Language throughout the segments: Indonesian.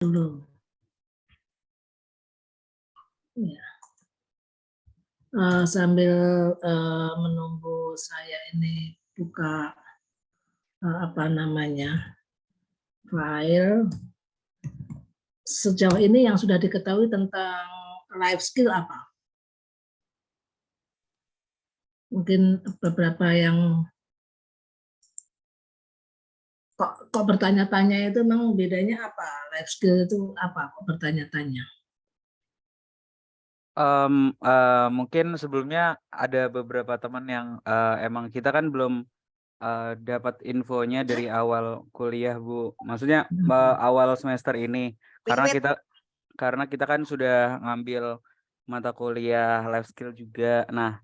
dulu. Ya. Sambil menunggu saya ini buka apa namanya file. Sejauh ini yang sudah diketahui tentang life skill apa? Mungkin beberapa yang kok bertanya-tanya itu memang bedanya apa? Life skill itu apa? Kok bertanya-tanya? Mungkin sebelumnya ada beberapa teman yang emang kita kan belum dapat infonya dari awal kuliah, Bu. Maksudnya awal semester ini karena kita kan sudah ngambil mata kuliah life skill juga. Nah,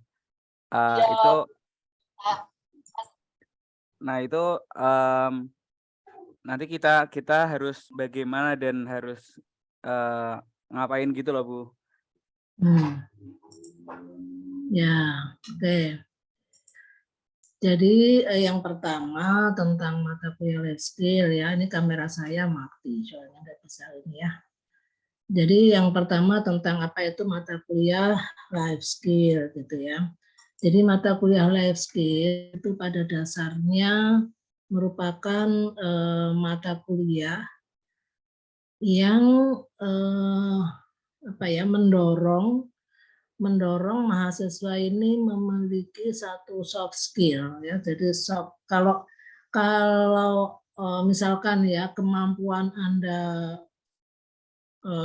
itu nanti kita harus bagaimana dan harus ngapain gitu loh, Bu. Ya, oke. Jadi yang pertama tentang mata kuliah life skill ya, ini kamera saya mati soalnya nggak bisa ini ya. Jadi yang pertama tentang apa itu mata kuliah life skill gitu ya. Jadi mata kuliah life skill itu pada dasarnya merupakan mata kuliah yang mendorong mahasiswa ini memiliki satu soft skill ya. Jadi kalau misalkan ya kemampuan Anda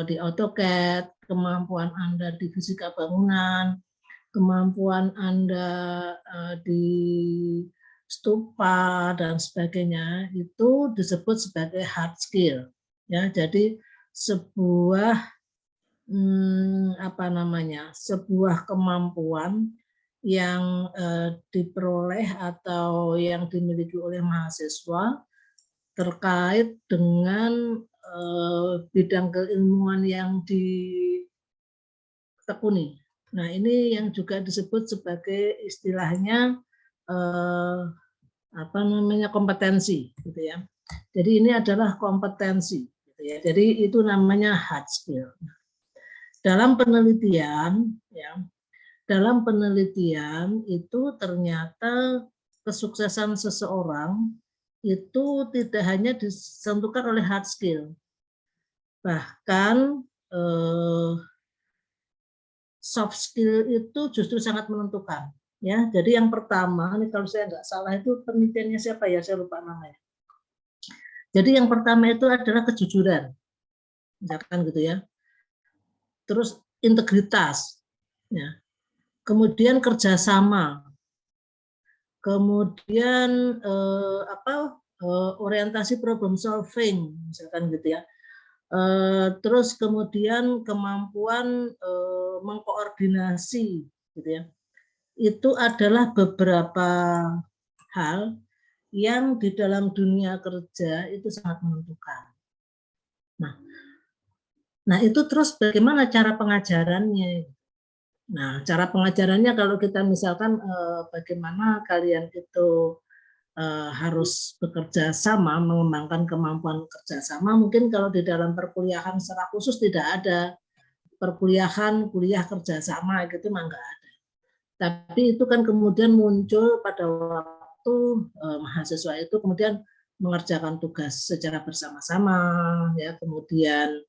di AutoCAD, kemampuan Anda di fisika bangunan, kemampuan Anda di stupa dan sebagainya itu disebut sebagai hard skill ya. Jadi sebuah sebuah kemampuan yang diperoleh atau yang dimiliki oleh mahasiswa terkait dengan bidang keilmuan yang ditekuni. Nah, ini yang juga disebut sebagai istilahnya kompetensi, gitu ya. Jadi ini adalah kompetensi, gitu ya. Jadi itu namanya hard skill. Dalam penelitian itu ternyata kesuksesan seseorang itu tidak hanya ditentukan oleh hard skill, bahkan soft skill itu justru sangat menentukan. Ya, jadi yang pertama, ini kalau saya nggak salah itu penelitiannya siapa ya, saya lupa namanya. Jadi yang pertama itu adalah kejujuran, misalkan gitu ya. Terus integritas, ya. Kemudian kerjasama, kemudian orientasi problem solving, misalkan gitu ya. Terus kemudian kemampuan mengkoordinasi, gitu ya. Itu adalah beberapa hal yang di dalam dunia kerja itu sangat menentukan. Nah itu terus bagaimana cara pengajarannya? Nah, cara pengajarannya kalau kita misalkan bagaimana kalian itu harus bekerja sama, mengembangkan kemampuan kerja sama, mungkin kalau di dalam perkuliahan secara khusus tidak ada kuliah kerja sama gitu mah enggak ada. Tapi itu kan kemudian muncul pada waktu mahasiswa itu kemudian mengerjakan tugas secara bersama-sama, ya, kemudian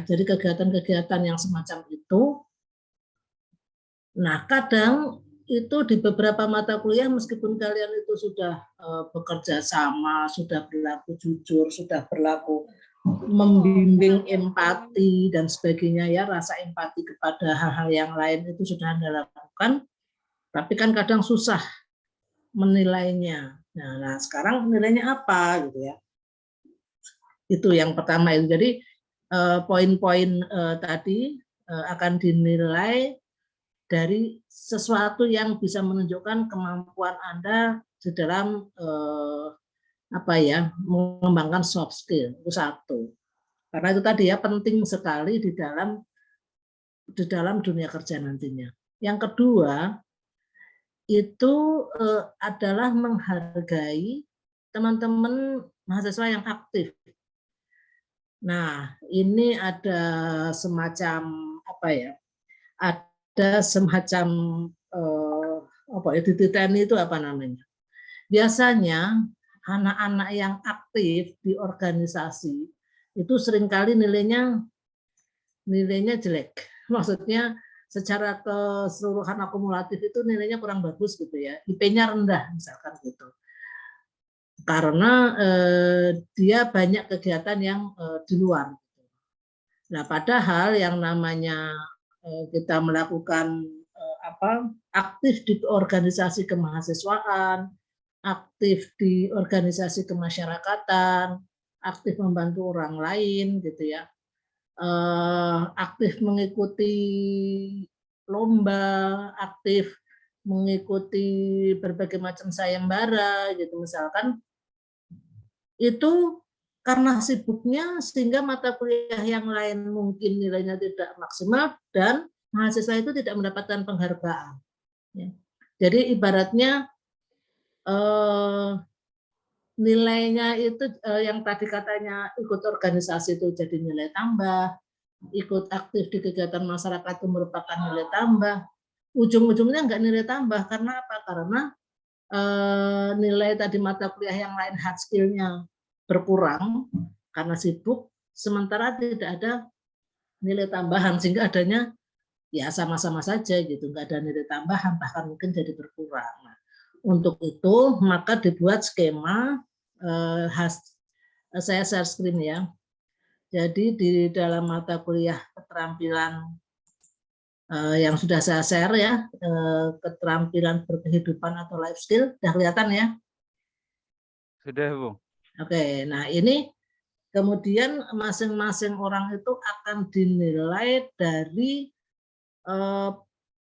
jadi kegiatan-kegiatan yang semacam itu. Nah, kadang itu di beberapa mata kuliah meskipun kalian itu sudah bekerja sama, sudah berlaku jujur, sudah berlaku membimbing empati dan sebagainya ya, rasa empati kepada hal-hal yang lain itu sudah Anda lakukan, tapi kan kadang susah menilainya. Nah sekarang nilainya apa gitu ya? Itu yang pertama itu. Jadi poin-poin tadi akan dinilai dari sesuatu yang bisa menunjukkan kemampuan Anda di dalam mengembangkan soft skill. Itu satu. Karena itu tadi ya penting sekali di dalam dunia kerja nantinya. Yang kedua itu adalah menghargai teman-teman mahasiswa yang aktif. Nah, ini ada semacam apa ya? Ada semacam apa ya, di TNI itu apa namanya? Biasanya anak-anak yang aktif di organisasi itu seringkali nilainya jelek. Maksudnya secara keseluruhan akumulatif itu nilainya kurang bagus gitu ya. IP-nya rendah misalkan gitu. Karena dia banyak kegiatan yang di luar. Nah, padahal yang namanya kita melakukan aktif di organisasi kemahasiswaan, aktif di organisasi kemasyarakatan, aktif membantu orang lain gitu ya, aktif mengikuti lomba, aktif mengikuti berbagai macam sayembara gitu misalkan, itu karena sibuknya sehingga mata kuliah yang lain mungkin nilainya tidak maksimal dan mahasiswa itu tidak mendapatkan penghargaan. Ya. Jadi ibaratnya nilainya itu yang tadi katanya ikut organisasi itu jadi nilai tambah, ikut aktif di kegiatan masyarakat itu merupakan nilai tambah. Ujung-ujungnya enggak nilai tambah karena apa? Karena nilai tadi mata kuliah yang lain hard skill-nya berkurang karena sibuk, sementara tidak ada nilai tambahan sehingga adanya ya sama-sama saja gitu, nggak ada nilai tambahan bahkan mungkin jadi berkurang. Nah, untuk itu maka dibuat skema saya share screen ya. Jadi di dalam mata kuliah keterampilan yang sudah saya share ya, keterampilan berkehidupan atau life skill, sudah kelihatan ya? Sudah, Bu. Oke, nah ini kemudian masing-masing orang itu akan dinilai dari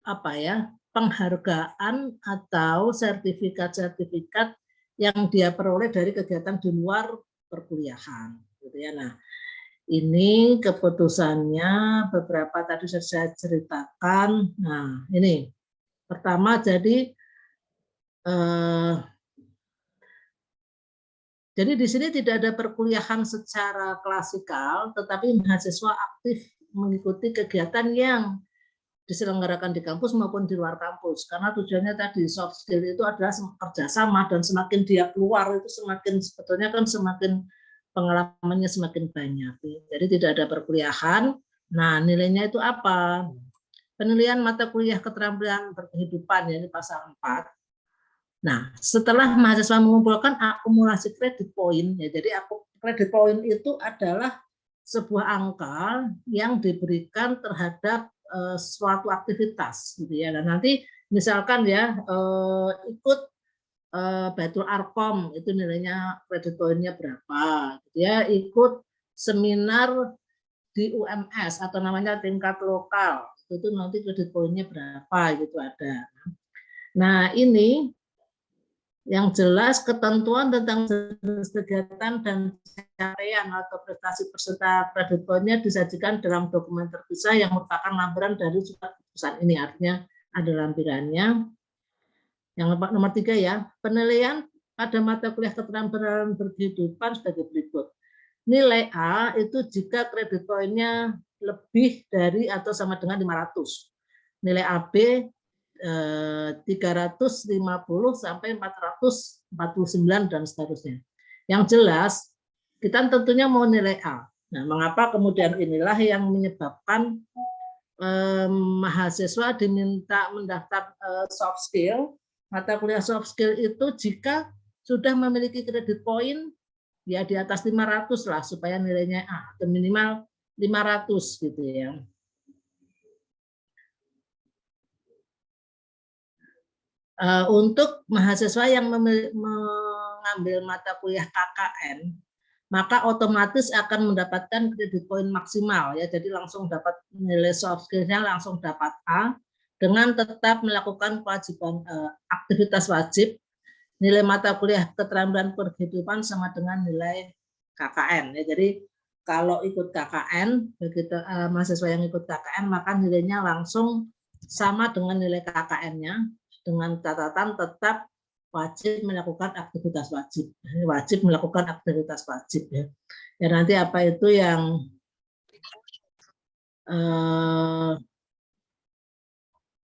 apa ya, penghargaan atau sertifikat-sertifikat yang dia peroleh dari kegiatan di luar perkuliahan, gitu ya. Nah, ini keputusannya beberapa tadi sudah saya ceritakan. Nah, ini pertama jadi di sini tidak ada perkuliahan secara klasikal, tetapi mahasiswa aktif mengikuti kegiatan yang diselenggarakan di kampus maupun di luar kampus. Karena tujuannya tadi soft skill itu adalah kerjasama dan semakin dia keluar itu semakin sebetulnya kan semakin pengalamannya semakin banyak. Jadi tidak ada perkuliahan. Nah, nilainya itu apa? Penilaian mata kuliah keterampilan berkehidupan ya, ini pasal 4. Nah, setelah mahasiswa mengumpulkan akumulasi kredit poin, ya, jadi kredit poin itu adalah sebuah angka yang diberikan terhadap suatu aktivitas, gitu ya. Dan nanti misalkan ya ikut Baitul Arkom itu nilainya kredit poinnya berapa, gitu ya. Ikut seminar di UMS atau namanya tingkat lokal, itu nanti kredit poinnya berapa, gitu ada. Nah, ini yang jelas ketentuan tentang jenis kegiatan dan capaian atau prestasi peserta kredit poinnya disajikan dalam dokumen terpisah yang merupakan lampiran dari surat keputusan ini. Artinya ada lampirannya. Yang nomor 3 ya, penilaian pada mata kuliah keterampilan berkehidupan sebagai berikut. Nilai A itu jika kredit poinnya lebih dari atau sama dengan 500. Nilai AB 350 sampai 449 dan seterusnya. Yang jelas kita tentunya mau nilai A. Nah, mengapa kemudian inilah yang menyebabkan mahasiswa diminta mendaftar soft skill, mata kuliah soft skill itu jika sudah memiliki kredit poin ya di atas 500 lah supaya nilainya A atau minimal 500 gitu ya. Untuk mahasiswa yang mengambil mata kuliah KKN, maka otomatis akan mendapatkan kredit poin maksimal ya, jadi langsung dapat nilai soft skill-nya langsung dapat A dengan tetap melakukan kewajiban aktivitas wajib. Nilai mata kuliah keterampilan berkehidupan sama dengan nilai KKN ya. Jadi kalau ikut KKN, begitu mahasiswa yang ikut KKN maka nilainya langsung sama dengan nilai KKN-nya, dengan catatan tetap wajib melakukan aktivitas wajib. Wajib melakukan aktivitas wajib ya. Ya nanti apa itu yang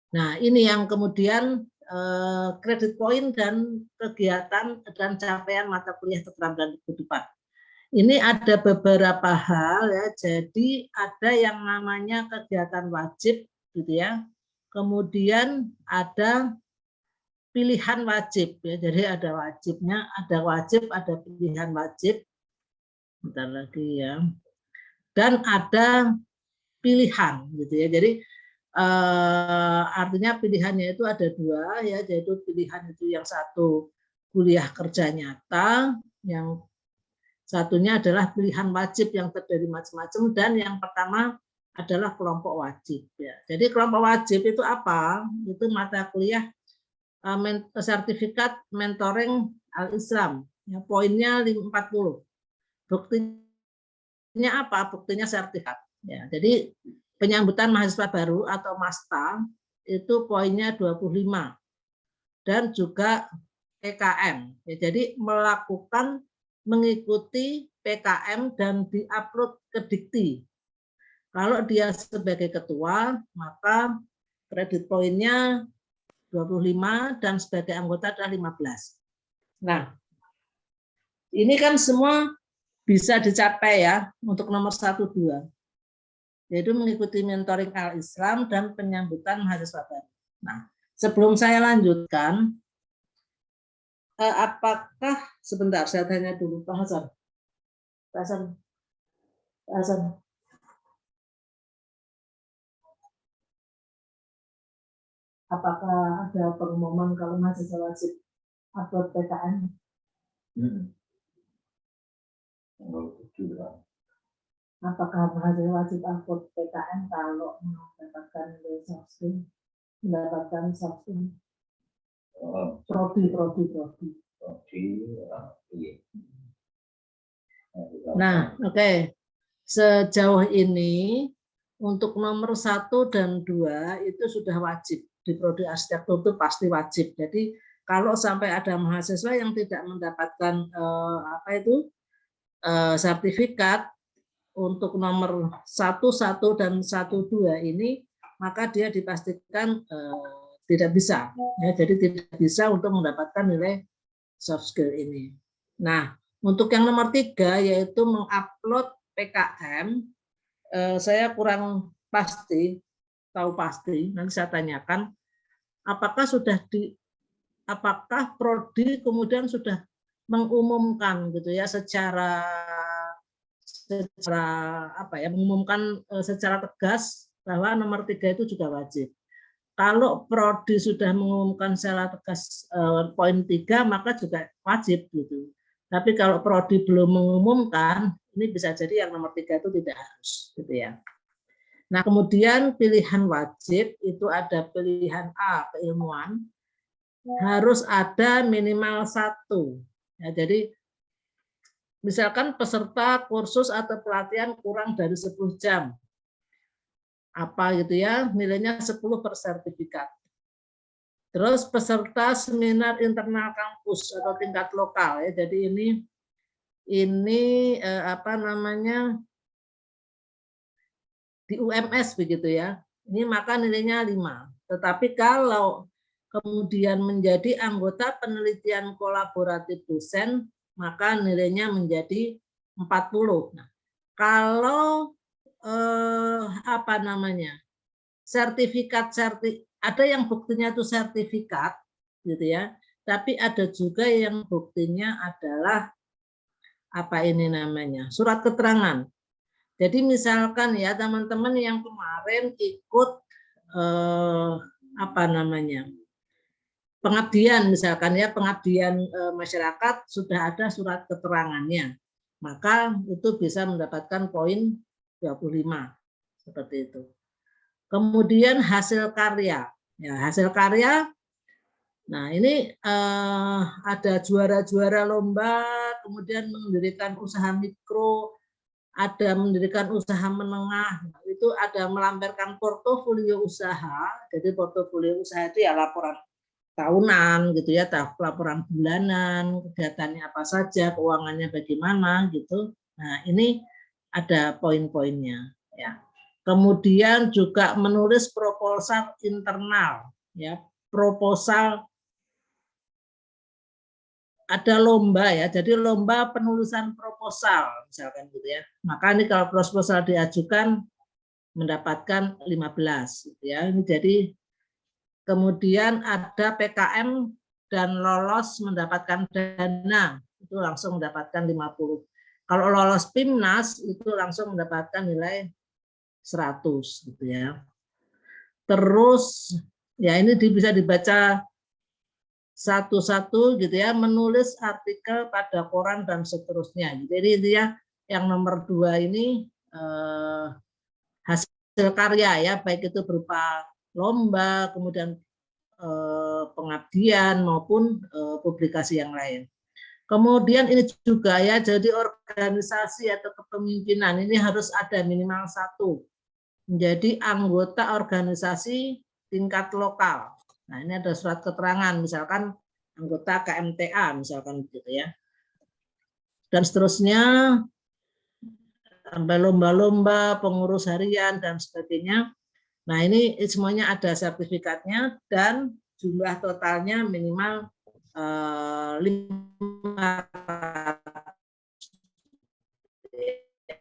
nah ini yang kemudian kredit poin dan kegiatan dan capaian mata kuliah keterampilan kehidupan. Ini ada beberapa hal ya. Jadi ada yang namanya kegiatan wajib gitu ya. Kemudian ada pilihan wajib ya. Jadi ada wajibnya, ada wajib, ada pilihan wajib. Bentar lagi ya. Dan ada pilihan gitu ya. Jadi artinya pilihannya itu ada dua ya, yaitu pilihan itu yang satu kuliah kerja nyata, yang satunya adalah pilihan wajib yang terdiri macam-macam, dan yang pertama adalah kelompok wajib ya. Jadi kelompok wajib itu apa? Itu mata kuliah sertifikat mentoring al-Islam ya, poinnya 40. Buktinya apa? Buktinya sertifikat ya. Jadi penyambutan mahasiswa baru atau MASTA itu poinnya 25 dan juga PKM. Ya, jadi mengikuti PKM dan diupload ke Dikti. Kalau dia sebagai ketua, maka kredit poinnya 25 dan sebagai anggota adalah 15. Nah, ini kan semua bisa dicapai ya untuk nomor 1, 2. Yaitu mengikuti mentoring al-Islam dan penyambutan mahasiswa baru. Nah, sebelum saya lanjutkan, apakah sebentar saya tanya dulu Pak Hasan. Pak Hasan. Apakah ada pengumuman kalau mahasiswa wajib upload PKM? Apakah mahasiswa wajib upload PKM kalau mendapatkan soft skill? Mendapatkan soft skill? Prodi. Nah, oke. Sejauh ini untuk nomor 1 dan 2 itu sudah wajib. Di prodi arsitektur itu pasti wajib. Jadi kalau sampai ada mahasiswa yang tidak mendapatkan sertifikat untuk nomor 1 dan 1, 2 ini, maka dia dipastikan tidak bisa. Ya, jadi tidak bisa untuk mendapatkan nilai soft skill ini. Nah, untuk yang nomor 3 yaitu mengupload PKM, saya kurang pasti, nanti saya tanyakan apakah prodi kemudian sudah mengumumkan gitu ya secara mengumumkan secara tegas bahwa nomor 3 itu juga wajib. Kalau prodi sudah mengumumkan secara tegas poin 3, maka juga wajib gitu. Tapi kalau prodi belum mengumumkan, ini bisa jadi yang nomor 3 itu tidak harus gitu ya. Nah, kemudian pilihan wajib itu ada pilihan A, keilmuan, harus ada minimal 1. Ya, jadi misalkan peserta kursus atau pelatihan kurang dari 10 jam. Apa gitu ya, nilainya 10 per sertifikat. Terus peserta seminar internal kampus atau tingkat lokal ya. Jadi ini di UMS begitu ya. Ini maka nilainya 5. Tetapi kalau kemudian menjadi anggota penelitian kolaboratif dosen, maka nilainya menjadi 40. Nah, kalau sertifikat ada yang buktinya itu sertifikat gitu ya, tapi ada juga yang buktinya adalah surat keterangan. Jadi misalkan ya teman-teman yang kemarin ikut pengabdian misalkan ya, pengabdian masyarakat sudah ada surat keterangannya, maka itu bisa mendapatkan poin 25 seperti itu. Kemudian hasil karya. Ya, hasil karya. Nah, ini ada juara-juara lomba, kemudian mendirikan usaha mikro, ada mendirikan usaha menengah. Nah, itu ada melampirkan portofolio usaha. Jadi portofolio usaha itu ya laporan tahunan gitu ya, laporan bulanan, kegiatannya apa saja, keuangannya bagaimana gitu. Nah, ini ada poin-poinnya ya. Kemudian juga menulis proposal internal ya, proposal ada lomba ya. Jadi lomba penulisan proposal misalkan gitu ya. Maka ini kalau proposal diajukan mendapatkan 15 gitu ya. Ini jadi kemudian ada PKM dan lolos mendapatkan dana itu langsung mendapatkan 50. Kalau lolos PIMNAS itu langsung mendapatkan nilai 100 gitu ya. Terus ya ini bisa dibaca satu-satu gitu ya, menulis artikel pada koran dan seterusnya. Jadi intinya yang nomor 2 ini hasil karya ya, baik itu berupa lomba, kemudian pengabdian maupun publikasi yang lain. Kemudian ini juga ya, jadi organisasi atau kepemimpinan ini harus ada minimal 1 menjadi anggota organisasi tingkat lokal. Nah, ini ada surat keterangan, misalkan anggota KMTA, misalkan gitu ya. Dan seterusnya, sampai lomba-lomba, pengurus harian, dan sebagainya. Nah, ini semuanya ada sertifikatnya dan jumlah totalnya minimal 5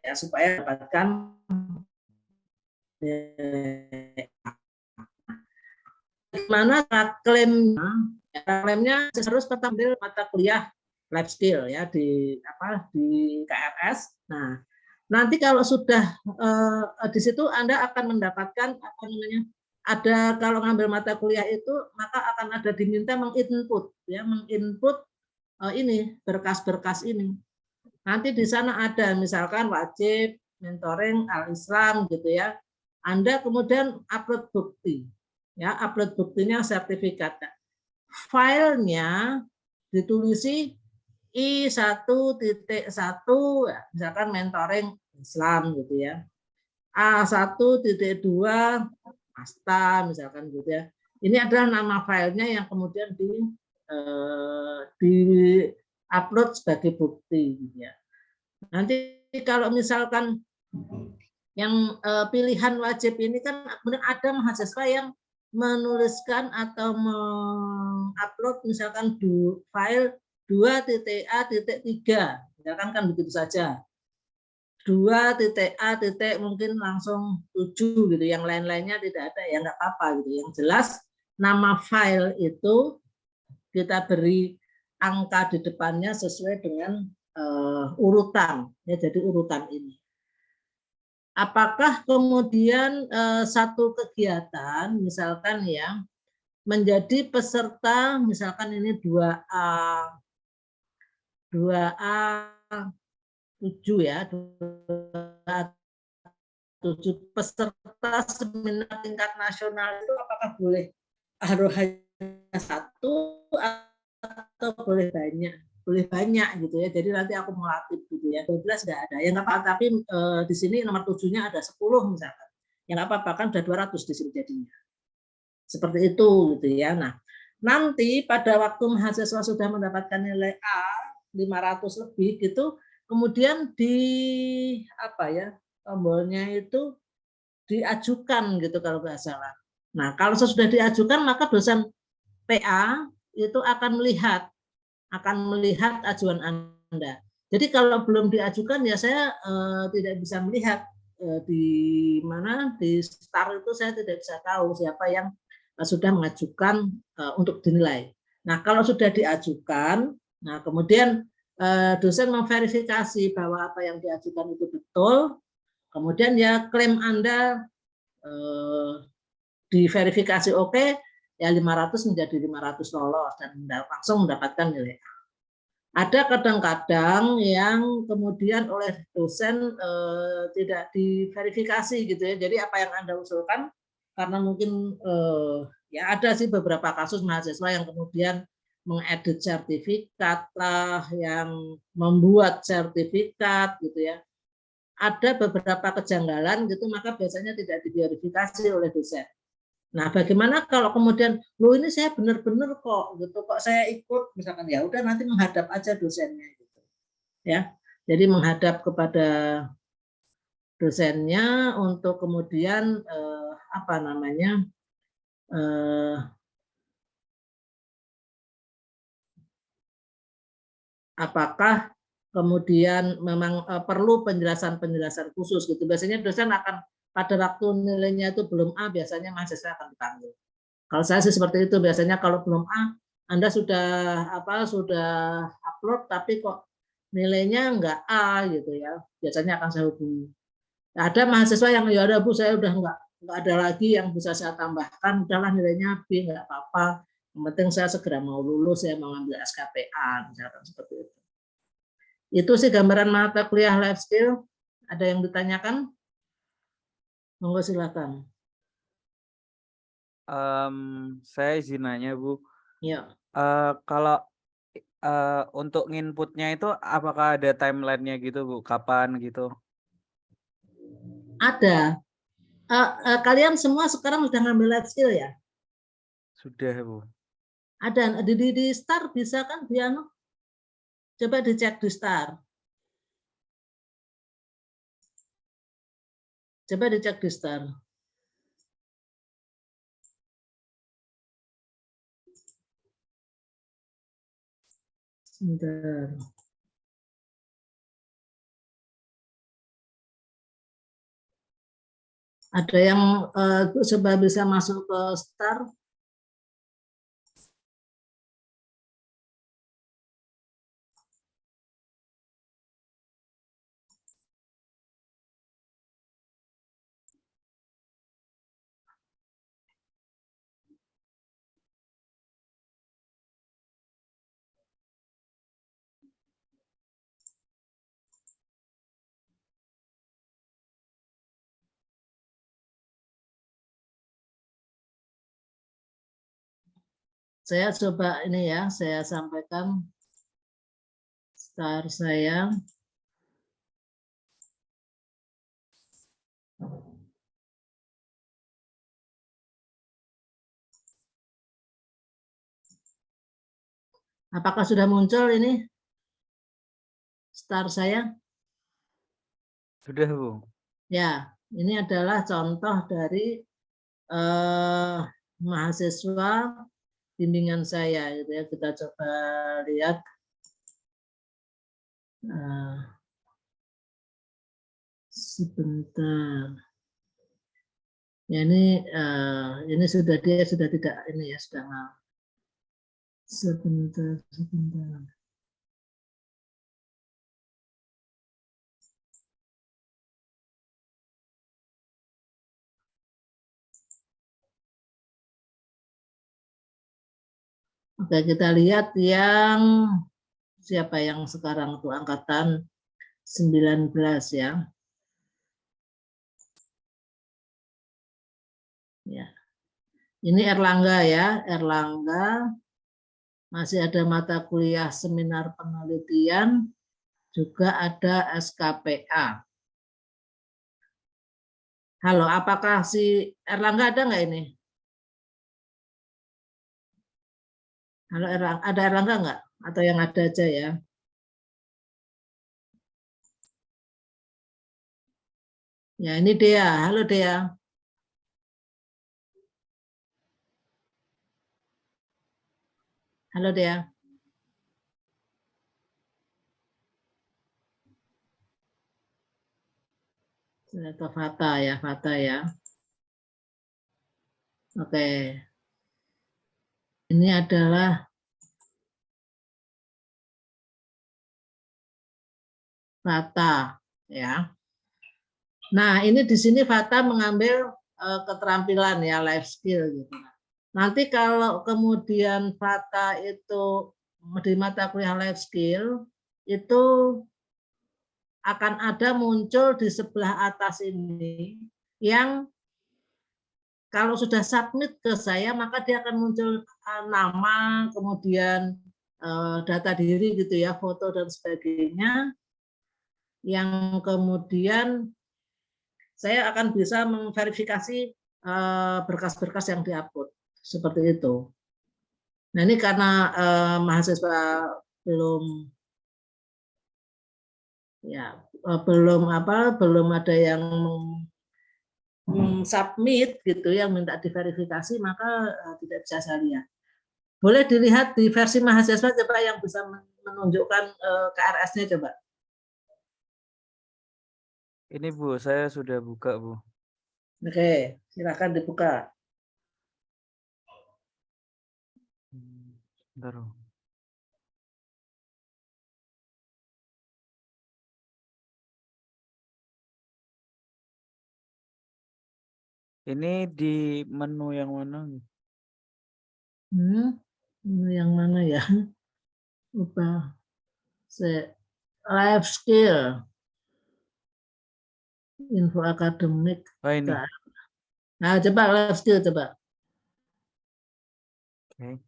ya, supaya dapatkan gimana klaimnya harus tetap ambil mata kuliah life skill ya di KRS. Nah, nanti kalau sudah di situ Anda akan mendapatkan apa namanya, ada kalau ngambil mata kuliah itu maka akan ada diminta menginput ya, menginput ini berkas-berkas ini. Nanti di sana ada misalkan wajib mentoring al-Islam gitu ya. Anda kemudian upload bukti. Ya, upload buktinya sertifikat. Filenya ditulisi I1.1 misalkan mentoring Islam gitu ya. A1.2 Asta misalkan gitu ya. Ini adalah nama filenya yang kemudian di upload sebagai bukti gitu ya. Nanti kalau misalkan yang pilihan wajib ini kan kemudian ada mahasiswa yang menuliskan atau mengupload misalkan file 2.a.3 misalkan kan begitu saja. 2.a. mungkin langsung 7 gitu, yang lain-lainnya tidak ada ya nggak apa-apa gitu. Yang jelas nama file itu kita beri angka di depannya sesuai dengan urutan ya, jadi urutan ini. Apakah kemudian satu kegiatan misalkan ya menjadi peserta misalkan ini 2A 7 ya, 7 peserta seminar tingkat nasional itu apakah boleh harus hanya 1 atau boleh banyak? Boleh banyak gitu ya. Jadi nanti akumulatif gitu ya. 12 enggak ada. Ya enggak apa-apa, tapi di sini nomor 7-nya ada 10 misalkan. Ya enggak apa-apa, kan udah 200 di sini jadinya. Seperti itu gitu ya. Nah, nanti pada waktu mahasiswa sudah mendapatkan nilai A 500 lebih gitu, kemudian di apa ya? Tombolnya itu diajukan gitu kalau nggak salah. Nah, kalau sudah diajukan maka dosen PA itu akan melihat ajuan Anda. Jadi kalau belum diajukan ya saya tidak bisa melihat di mana di start itu saya tidak bisa tahu siapa yang sudah mengajukan untuk dinilai. Nah, kalau sudah diajukan, nah kemudian dosen memverifikasi bahwa apa yang diajukan itu betul, kemudian ya klaim Anda diverifikasi oke, ya 500 menjadi 500 lolos dan langsung mendapatkan nilai A. Ada kadang-kadang yang kemudian oleh dosen tidak diverifikasi gitu ya. Jadi apa yang Anda usulkan karena mungkin ya ada sih beberapa kasus mahasiswa yang kemudian mengedit sertifikat lah, yang membuat sertifikat gitu ya. Ada beberapa kejanggalan gitu, maka biasanya tidak diverifikasi oleh dosen. Nah, bagaimana kalau kemudian, loh ini saya benar-benar kok gitu, kok saya ikut misalkan, ya udah nanti menghadap aja dosennya gitu. Ya. Jadi menghadap kepada dosennya untuk kemudian apa namanya apakah kemudian memang perlu penjelasan-penjelasan khusus gitu. Biasanya dosen akan pada waktu nilainya itu belum A, biasanya mahasiswa akan dipanggil. Kalau saya sih seperti itu, biasanya kalau belum A, Anda sudah upload tapi kok nilainya enggak A gitu ya, biasanya akan saya hubungi. Ada mahasiswa yang ya udah Bu, saya udah enggak ada lagi yang bisa saya tambahkan, udahlah nilainya B, enggak apa-apa. Yang penting saya segera mau lulus, saya mau ambil SKPA, misalkan seperti itu. Itu sih gambaran mata kuliah life skill. Ada yang ditanyakan? Monggo silakan. Saya izin nanya Bu, Ya. kalau untuk nginputnya itu apakah ada timeline-nya gitu Bu? Kapan gitu? Ada. Kalian semua sekarang sudah ngambil life skill ya? Sudah Bu. Ada di STAR bisa kan Biano? Coba dicek di STAR. Coba dicek di STAR. Sebentar. Ada yang coba bisa masuk ke STAR? Saya coba ini ya, saya sampaikan STAR saya. Apakah sudah muncul ini STAR saya? Sudah Bu. Ya, ini adalah contoh dari mahasiswa bimbingan saya gitu ya. Kita coba lihat sebentar. Ya ini sudah dia sudah tidak ini ya, sudah sebentar. Oke, kita lihat yang siapa yang sekarang itu angkatan 19 ya. Ya. Ini Erlangga ya, Erlangga masih ada mata kuliah seminar penelitian, juga ada SKPA. Halo, apakah si Erlangga ada nggak ini? Halo Erlangga, ada Erlangga nggak? Atau yang ada aja ya? Ya ini Dea, halo Dea. Halo Dea. Atau Fata ya, Fata ya. Oke. Ini adalah Fata ya. Nah, ini di sini Fata mengambil keterampilan ya, life skill gitu. Nanti kalau kemudian Fata itu di mata kuliah life skill itu akan ada muncul di sebelah atas ini yang kalau sudah submit ke saya maka dia akan muncul nama, kemudian data diri gitu ya, foto dan sebagainya, yang kemudian saya akan bisa memverifikasi berkas-berkas yang diupload seperti itu. Nah ini karena mahasiswa belum Ya, belum ada yang submit gitu yang minta diverifikasi, maka tidak bisa saya lihat. Boleh dilihat di versi mahasiswa coba yang bisa menunjukkan KRS-nya coba. Ini Bu, saya sudah buka Bu. Oke, silakan dibuka. Bentar. Ini di menu yang mana? Yang mana ya? Lupa. Life skill, info akademik. Oh ini. Nah, coba life skill coba. Oke.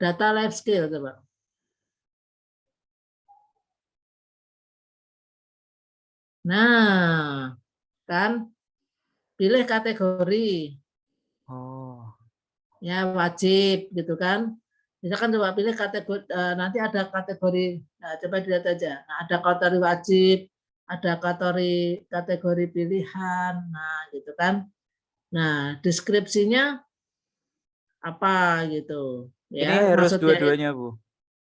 Data life skill coba. Nah, kan pilih kategori. Oh. Ya wajib gitu kan. Misalkan coba pilih kategori, nanti ada kategori, nah, coba dilihat aja. Nah, ada kategori wajib, ada kategori pilihan, nah gitu kan. Nah, deskripsinya apa gitu Ini ya, harus maksudnya dua-duanya Bu.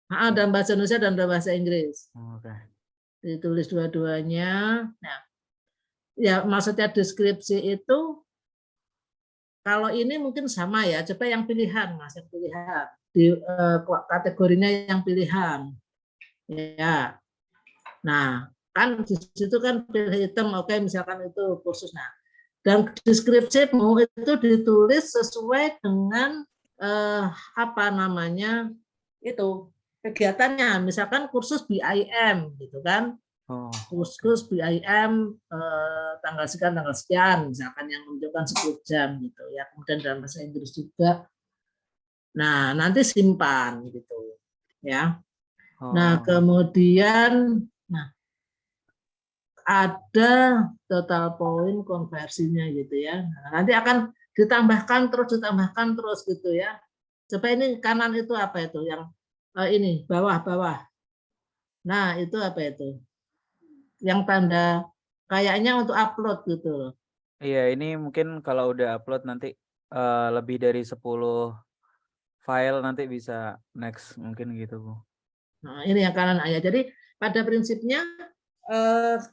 dalam bahasa Indonesia dan dalam bahasa Inggris. Oke. Ditulis dua-duanya. Nah, ya maksudnya deskripsi itu kalau ini mungkin sama ya, coba yang pilihan, Mas, yang pilihan. Di kategorinya yang pilihan. Ya. Nah, kan di situ kan pilih item, oke, misalkan itu kursus. Nah, dan deskripsimu itu ditulis sesuai dengan apa namanya itu kegiatannya. Misalkan kursus BIM gitu kan. Oh. Kursus BIM tanggal sekian misalkan yang menunjukkan 10 jam gitu ya, kemudian dalam bahasa Inggris juga. Nah, nanti simpan gitu ya. Nah, Oh. kemudian ada total point konversinya gitu ya. Nah, nanti akan ditambahkan terus gitu ya. Coba ini kanan itu apa itu yang ini bawah. Nah, itu apa itu? Yang tanda kayaknya untuk upload gitu. Iya, ini mungkin kalau udah upload nanti lebih dari 10 file nanti bisa next mungkin gitu Bu. Nah, ini yang kanan ayat. Jadi pada prinsipnya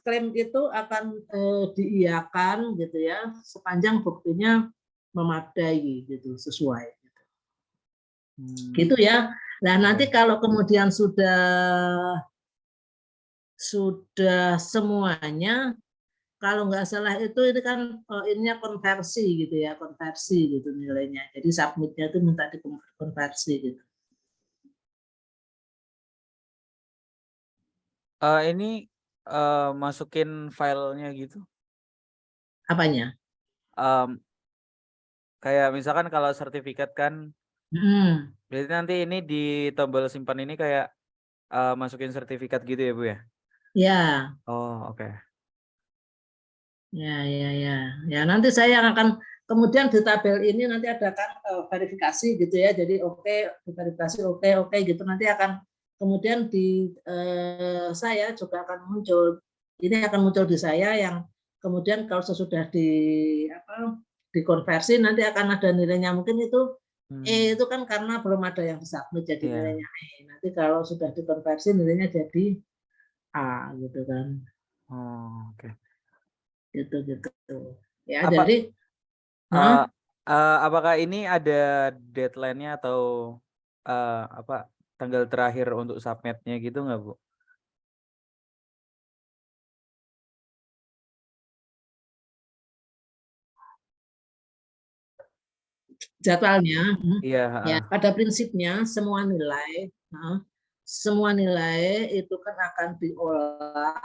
klaim itu akan diiyakan gitu ya sepanjang buktinya memadai gitu sesuai. Gitu ya. Nah, nanti Oke. kalau kemudian sudah semuanya, kalau nggak salah itu ini kan ininya konversi gitu ya, konversi gitu nilainya. Jadi submitnya itu minta dikonversi gitu. Ini masukin filenya gitu. Apanya? Kayak misalkan kalau sertifikat kan, Hmm. berarti nanti ini di tombol simpan ini kayak masukin sertifikat gitu ya Bu ya? Ya, Oh oke. ya. Ya, nanti saya akan kemudian di tabel ini nanti ada kan verifikasi gitu ya. Jadi oke, verifikasi oke gitu. Nanti akan kemudian di saya juga akan muncul. Ini akan muncul di saya yang kemudian kalau sesudah dikonversi nanti akan ada nilainya. Mungkin itu itu kan karena belum ada yang disubmit jadi Iya. nilainya E. Nanti kalau sudah dikonversi nilainya jadi A gitu kan. Oh oke. Gitu. Ya, Apa jadi eh apakah ini ada deadline-nya atau apa tanggal terakhir untuk submit-nya gitu nggak Bu? jadwalnya Iya, ya heeh. pada prinsipnya semua nilai itu kan akan diolah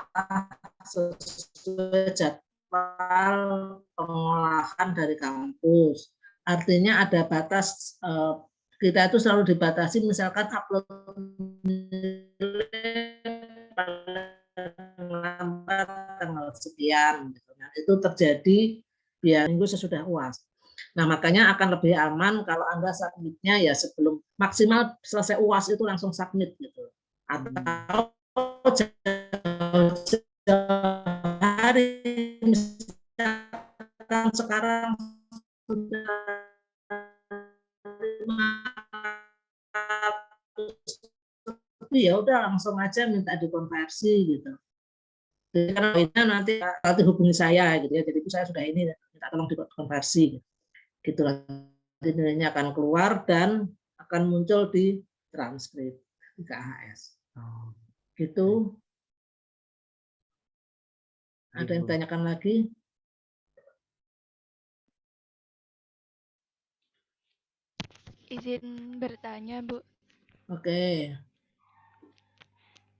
sesuai jadwal pengolahan dari kampus. Artinya ada batas kita itu selalu dibatasi misalkan upload lambat tanggal sekian gitu. Nah, itu terjadi ya minggu sesudah UAS. Nah, makanya akan lebih aman kalau Anda submitnya ya sebelum maksimal selesai UAS itu langsung submit gitu. atau jauh-jauh hari, misalkan sekarang sudah 500, ya udah langsung aja minta dikonversi gitu. Jadi kan poinnya nanti hubungi saya gitu ya. Jadi itu saya sudah ini minta tolong dikonversi gitu lah. Jadi nilainya akan keluar dan akan muncul di transkrip di KHS. Gitu. Ada yang tanyakan lagi? Izin bertanya, Bu. Oke.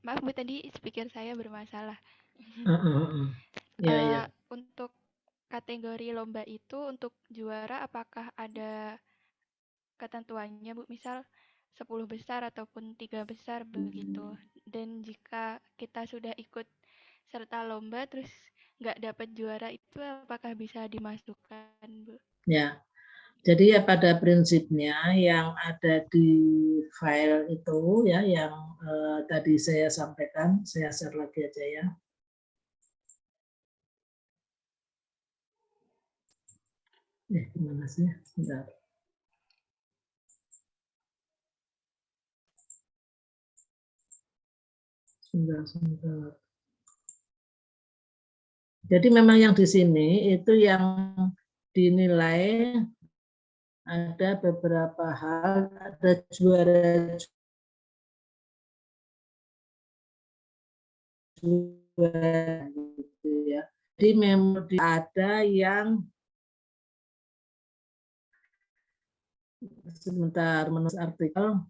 Maaf, Bu, tadi speaker saya bermasalah. Ya. Untuk kategori lomba itu, untuk juara apakah ada ketentuannya, Bu? Misal 10 besar ataupun 3 besar begitu. Dan jika kita sudah ikut serta lomba terus nggak dapat juara itu apakah bisa dimasukkan, Bu? Ya. Jadi ya pada prinsipnya yang ada di file itu ya yang tadi saya sampaikan, saya share lagi aja ya. Gimana sih? Sebentar. Sebentar. Jadi memang yang di sini itu yang dinilai ada beberapa hal, ada juara gitu ya. Jadi memang ada yang sebentar menulis artikel.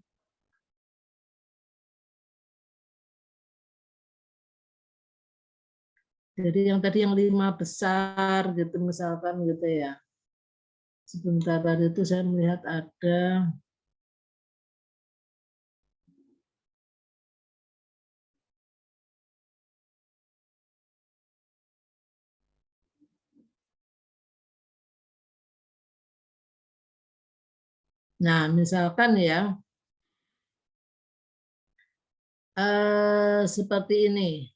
Jadi yang tadi yang 5 besar gitu misalkan gitu ya. Sebentar tadi itu saya melihat ada nah misalkan ya seperti ini.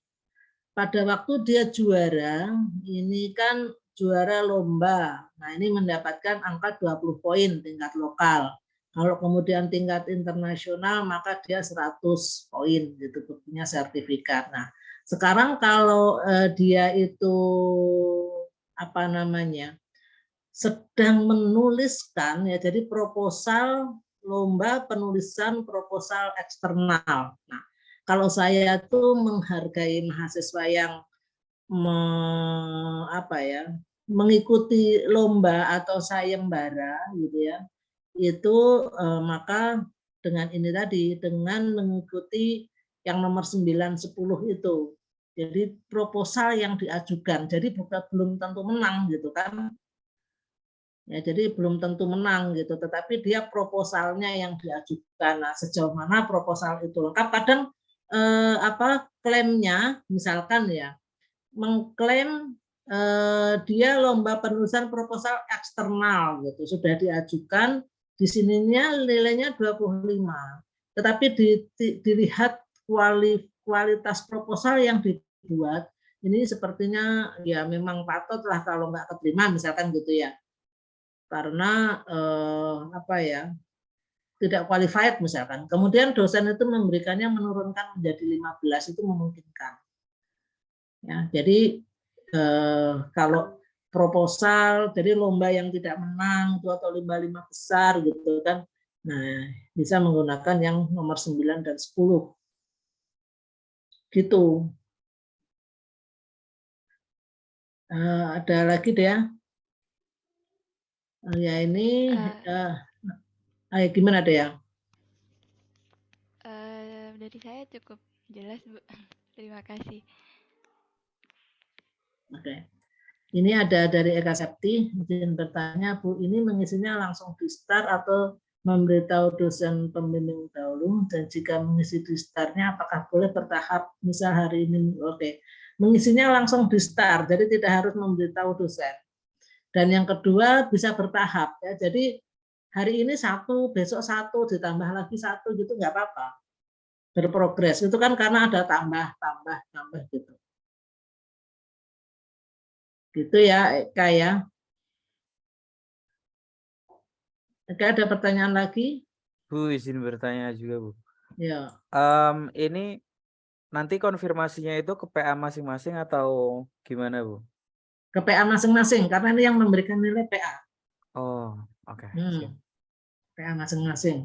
Pada waktu dia juara, ini kan juara lomba. Nah, ini mendapatkan angka 20 poin tingkat lokal. Kalau kemudian tingkat internasional, maka dia 100 poin, gitu, punya sertifikat. Nah, sekarang kalau dia itu, apa namanya, sedang menuliskan, ya jadi proposal, lomba penulisan proposal eksternal. Nah, kalau saya tuh menghargai mahasiswa yang mengikuti lomba atau sayembara gitu ya, itu maka dengan ini tadi, dengan mengikuti yang nomor 9, 10 itu. Jadi proposal yang diajukan, jadi belum tentu menang gitu kan. Ya, jadi belum tentu menang gitu, tetapi dia proposalnya yang diajukan. Nah, sejauh mana proposal itu lengkap, kadang klaimnya misalkan ya mengklaim dia lomba penulisan proposal eksternal gitu, sudah diajukan, di sininya nilainya 25. Tetapi dilihat kualitas proposal yang dibuat, ini sepertinya ya memang patut lah kalau nggak keterima misalkan gitu ya. Karena tidak qualified misalkan. Kemudian dosen itu memberikannya menurunkan menjadi 15 itu memungkinkan. Ya, jadi kalau proposal, jadi lomba yang tidak menang itu atau lomba besar gitu kan. Nah, bisa menggunakan yang nomor 9 dan 10. Gitu. Ada lagi deh ya. Ya ini gimana deh ya? Dari saya cukup jelas, Bu. Terima kasih. Oke. Ini ada dari Eka Septi, izin bertanya, Bu, ini mengisinya langsung di start atau memberitahu dosen pembimbing dahulu, dan jika mengisi di startnya apakah boleh bertahap, misal hari ini, oke. Mengisinya langsung di start, jadi tidak harus memberitahu dosen. Dan yang kedua bisa bertahap, ya. Jadi hari ini 1, besok 1, ditambah lagi 1 gitu nggak apa-apa. berprogres. Itu kan karena ada tambah gitu. Gitu ya, Eka ya. Eka ada pertanyaan lagi? Bu, izin bertanya juga, Bu. Ya, Ini nanti konfirmasinya itu ke PA masing-masing atau gimana, Bu? ke PA masing-masing karena ini yang memberikan nilai PA. Oh, oke. Siap. PA masing-masing.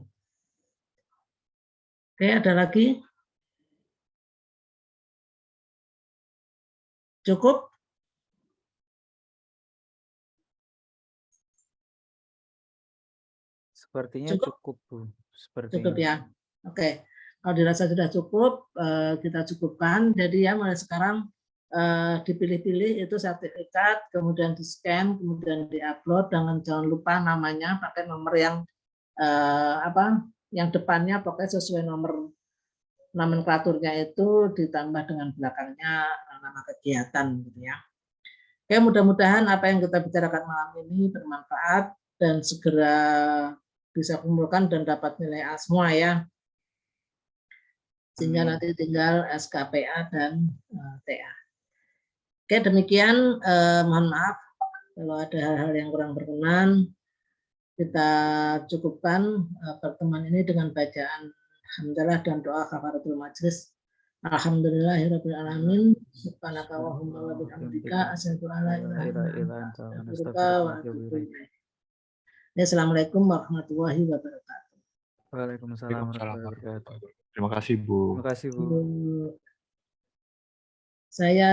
Oke, ada lagi? Cukup? Sepertinya Cukup? cukup, Bu. Cukup Sepertinya. ya. Oke. Kalau dirasa sudah cukup, kita cukupkan. Jadi ya mulai sekarang dipilih-pilih itu sertifikat, kemudian di-scan, kemudian di-upload, jangan lupa namanya pakai nomor yang yang depannya pokoknya sesuai nomor nomenklaturnya itu ditambah dengan belakangnya nama kegiatan gitu ya. Oke, mudah-mudahan apa yang kita bicarakan malam ini bermanfaat dan segera bisa kumpulkan dan dapat nilai A semua ya. Sehingga nanti tinggal SKPA dan TA. Oke, demikian. Mohon maaf kalau ada hal-hal yang kurang berkenan. Kita cukupkan pertemuan ini dengan bacaan hamdalah dan doa kafaratul majlis. Alhamdulillahirabbil alamin. Subhanaka Allahumma wa bihamdika asyhadu an la ilaha illa anta astaghfiruka wa atubu ilaik. Assalamualaikum warahmatullahi wabarakatuh. Waalaikumsalam warahmatullahi wabarakatuh. Terima kasih, Bu. Terima kasih, Bu. Saya